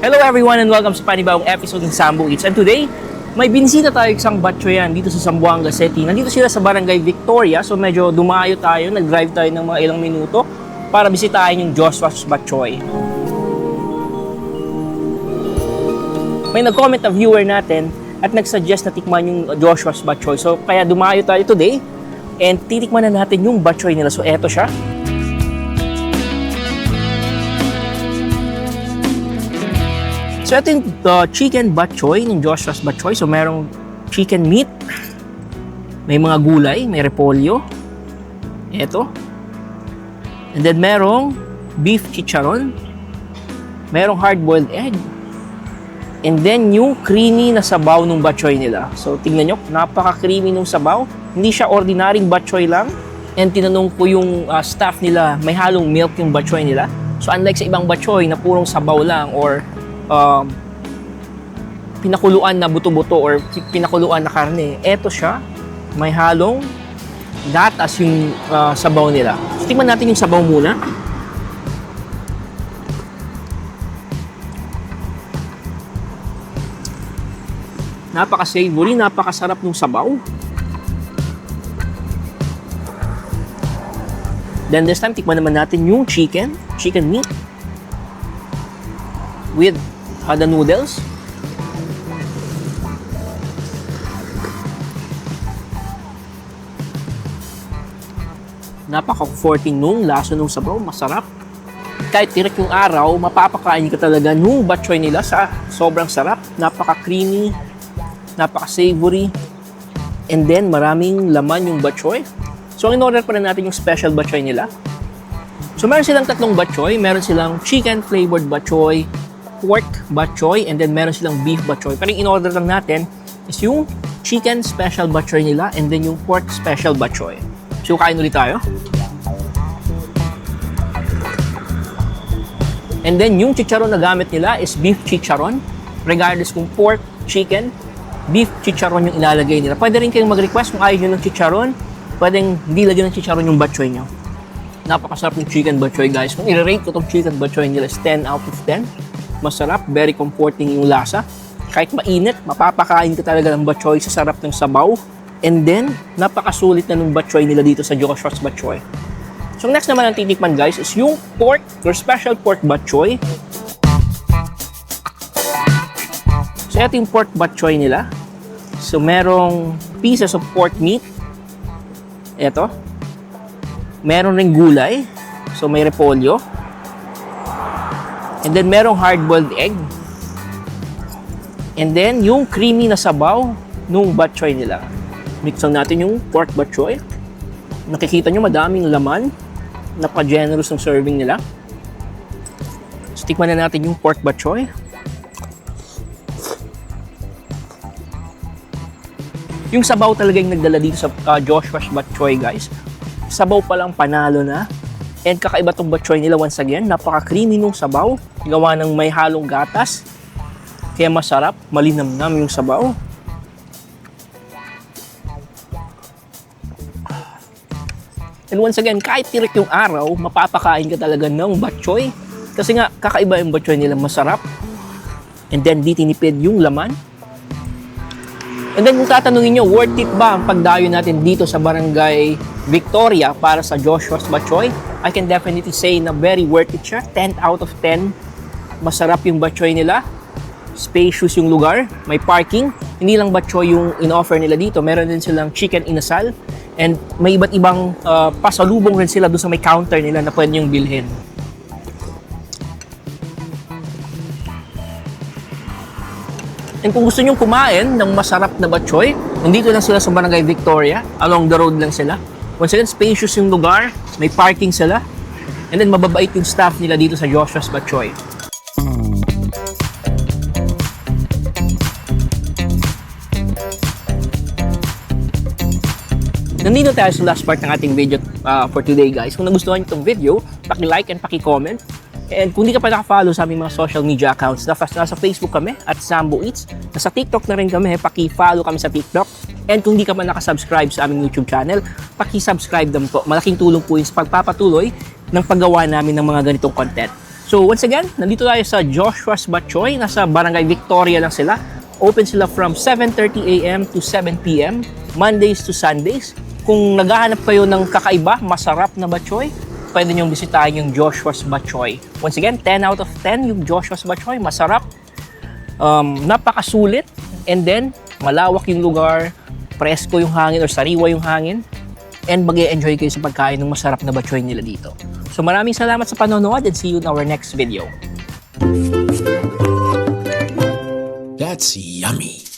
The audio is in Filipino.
Hello everyone and welcome sa panibagong episode ng Sambo Eats. And today, may binisita tayo isang batchoyan dito sa Zamboanga City. Nandito sila sa Barangay Victoria, so medyo dumayo tayo, nag-drive tayo ng mga ilang minuto para bisitahin yung Joshua's Batchoy. May nag-comment na viewer natin at nag-suggest na tikman yung Joshua's Batchoy. So kaya dumayo tayo today and titikman na natin yung batchoy nila. So eto siya. So ito yung chicken batchoy ng Joshua's Batchoy. So merong chicken meat, may mga gulay, may repolyo. Ito. And then merong beef chicharon, merong hard-boiled egg, and then yung creamy na sabaw ng batchoy nila. So tingnan nyo, napaka-creamy ng sabaw. Hindi siya ordinaryong batchoy lang. And tinanong ko yung staff nila, may halong milk yung batchoy nila. So unlike sa ibang batchoy na purong sabaw lang or pinakuluan na buto-buto or pinakuluan na karne. Eto siya, may halong gatas yung sabaw nila. So, tingnan natin yung sabaw muna. Napaka-savory, napakasarap ng sabaw. Then this time, tikman naman natin yung chicken meat with the noodles. Napaka-comforting nung lasa nung sabaw, masarap. Kahit tirik yung araw, mapapakain ka talaga nung batchoy nila sa sobrang sarap. Napaka-creamy, napaka-savory, and then maraming laman yung batchoy. So ang in-order pa na natin yung special batchoy nila. So meron silang tatlong batchoy, meron silang chicken flavored batchoy, pork batchoy, and then meron silang beef batchoy. Pero yung in-order lang natin is yung chicken special batchoy nila and then yung pork special batchoy. So kain ulit tayo. And then yung chicharon na gamit nila is beef chicharon. Regardless kung pork, chicken, beef chicharon yung ilalagay nila. Pwede rin kayong mag-request kung ayaw nyo ng chicharon. Pwedeng hindi lagyan ng chicharon yung batchoy nyo. Napakasarap ng chicken batchoy, guys. Kung i-rate ko itong chicken batchoy nila is 10 out of 10. Masarap, very comforting yung lasa. Kahit mainit, mapapakain ka talaga ng batchoy sa sarap ng sabaw. And then, napakasulit na ng batchoy nila dito sa Joshua's Batchoy. So next naman ang titikman, guys, is yung pork or special pork batchoy. So ito yung pork batchoy nila. So merong pieces of pork meat. Ito. Meron ring gulay. So may repolyo. And then merong hard-boiled egg. And then yung creamy na sabaw nung batchoy nila. Mixan natin yung pork batchoy. Nakikita nyo madaming laman. Napaka-generous ng serving nila. So tikman na natin yung pork batchoy. Yung sabaw talaga yung nagdala dito sa Joshua's Batchoy, guys. Sabaw pa lang panalo na. And kakaiba tong batchoy nila once again. Napaka-creamy nung sabaw. Gawa ng may halong gatas. Kaya masarap, malinamnam yung sabaw. And once again, kahit tirik yung araw, mapapakain ka talaga ng batchoy. Kasi nga, kakaiba yung batchoy nila, masarap. And then, di tinipid yung laman. And then, kung tatanungin nyo, worth it ba ang pagdayo natin dito sa Barangay Victoria para sa Joshua's Batchoy? I can definitely say na very worth it siya. 10 out of 10. Masarap yung batchoy nila. Spacious yung lugar. May parking. Hindi lang batchoy yung in-offer nila dito. Meron din silang chicken inasal. And may iba't ibang pasalubong rin sila doon sa may counter nila na pwede yung bilhin. And kung gusto nyong kumain ng masarap na batchoy, nandito lang sila sa Barangay Victoria. Along the road lang sila. Once again, spacious yung lugar. May parking sila. And then mababait yung staff nila dito sa Joshua's Batchoy. Nandito tayo sa last part ng ating video for today, guys. Kung nagustuhan nyo itong video, paki-like and paki-comment. And kung di ka pa naka-follow sa aming mga social media accounts, nasa Facebook kami at Sambo Eats. Nasa TikTok na rin kami, paki-follow kami sa TikTok. And kung di ka pa nakasubscribe sa aming YouTube channel, paki-subscribe din po. Malaking tulong po yun sa pagpapatuloy ng paggawa namin ng mga ganitong content. So once again, nandito tayo sa Joshua's Batchoy. Nasa Barangay Victoria lang sila. Open sila from 7:30 a.m. to 7 p.m. Mondays to Sundays. Kung naghahanap kayo ng kakaiba, masarap na batchoy, pwede nyong bisitahin yung Joshua's Batchoy. Once again, 10 out of 10 yung Joshua's Batchoy. Masarap, napakasulit, and then malawak yung lugar, presko yung hangin or sariwa yung hangin, and mag-e-enjoy kayo sa pagkain ng masarap na batchoy nila dito. So maraming salamat sa panonood and see you in our next video. That's yummy.